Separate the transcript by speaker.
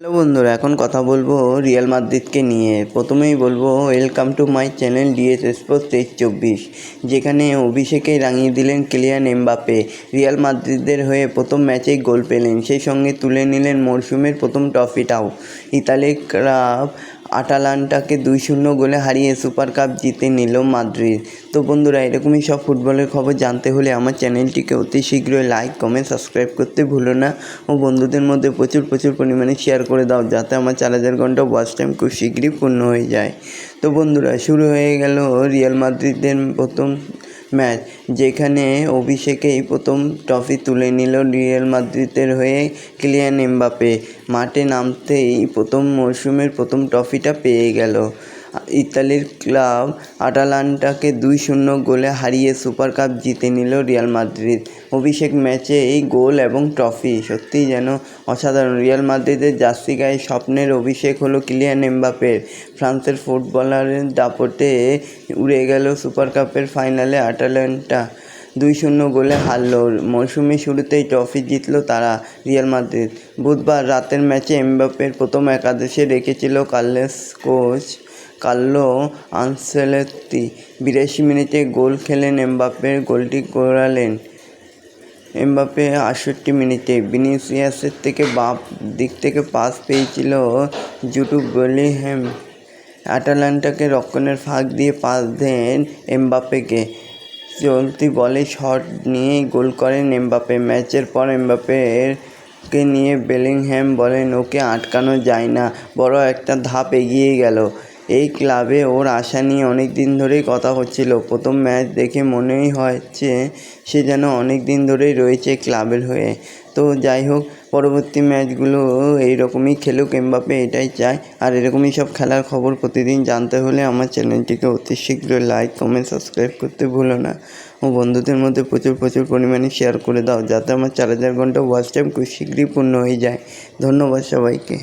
Speaker 1: Hello বন্ধুরা, এখন কথা বলবো রিয়াল মাদ্রিদকে নিয়ে। প্রথমেই বলবো welcome to my channel DS sports 23-24, যেখানে অভিষেকেই রাঙিয়ে দিলেন কিলিয়ান এমবাপ্পে। রিয়াল মাদ্রিদের হয়ে প্রথম ম্যাচেই গোল পেলেন, সেই সঙ্গে তুলে নিলেন মরশুমের প্রথম ট্রফিটাও। ইতালির ক্লাব আটালান্টাকে 2-0 গোলে হারিয়ে সুপার কাপ জিতে নিল মাদ্রিদ। তো বন্ধুরা, এরকমই সব ফুটবলের খবর জানতে হলে আমার চ্যানেলটিকে অতি শীঘ্রই লাইক, কমেন্ট, সাবস্ক্রাইব করতে ভুলো না ও বন্ধুদের মধ্যে প্রচুর পরিমাণে শেয়ার করে দাও, যাতে আমার 4000 ঘন্টা ওয়াচ টাইম খুব শীঘ্রই পূর্ণ হয়ে যায়। তো বন্ধুরা, শুরু হয়ে গেল রিয়াল মাদ্রিদের প্রথম ম্যাচ, যেখানে অভিষেকেই প্রথম ট্রফি তুলে নিল রিয়াল মাদ্রিদের হয়ে কিলিয়ান এমবাপ্পে। মাঠে নামতেই প্রথম মরশুমের প্রথম ট্রফিটা পেয়ে গেল। ইতালির ক্লাব আটালান্টাকে 2-0 গোলে হারিয়ে সুপার কাপ জিতে নিল রিয়াল মাদ্রিদ। অভিষেক ম্যাচে এই গোল এবং ট্রফি সত্যিই যেন অসাধারণ। রিয়াল মাদ্রিদের জার্সি গায়ে স্বপ্নের অভিষেক হলো কিলিয়ান এমবাপ্পের। ফ্রান্সের ফুটবলারের দাপটে উড়ে গেল সুপার কাপের ফাইনালে আটালান্টা 2-0 গোলে হারল। মৌসুমের শুরুতেই ট্রফি জিতল তারা, রিয়াল মাদ্রিদ। বুধবার রাতের ম্যাচে এমবাপ্পের প্রথম একাদশে রেখেছিল কোচ কার্লো আনচেলত্তি। 82 মিনিটে গোল খেলেন এমবাপ্পে, গোলটি করালেন এমবাপ্পে 68 মিনিটে। ভিনিসিয়াসের থেকে বাঁ দিক থেকে পাস পেয়েছিল জুড বেলিংহ্যাম। আটালান্টাকে রক্ষণের ফাঁক দিয়ে পাস দেন এমবাপ্পেকে। চলতি বলে শট নিয়ে গোল করেন এমবাপ্পে। ম্যাচের পর এমবাপ্পেকে নিয়ে বেলিংহ্যাম বলেন, ওকে আটকানো যায় না, বড় একটা ধাপ এগিয়ে গেল। এই ক্লাবে ওর আশা নিয়ে অনেক দিন ধরেই কথা হচ্ছিল। প্রথম ম্যাচ দেখে মনেই হচ্ছে সে যেন অনেক দিন ধরেই রয়েছে ক্লাবের হয়ে। তো যাই হোক, পরবর্তী ম্যাচগুলো এইরকমই খেলুক এমবাপ্পে, এটাই চাই। আর এরকমই সব খেলার খবর প্রতিদিন জানতে হলে আমার চ্যানেলটিকে অতি শীঘ্রই লাইক, কমেন্ট, সাবস্ক্রাইব করতে ভুলো না ও বন্ধুদের মধ্যে প্রচুর পরিমাণে শেয়ার করে দাও, যাতে আমার 4000 ঘন্টা ওয়াচ টাইম খুব শীঘ্রই পূর্ণ হয়ে যায়। ধন্যবাদ সবাইকে।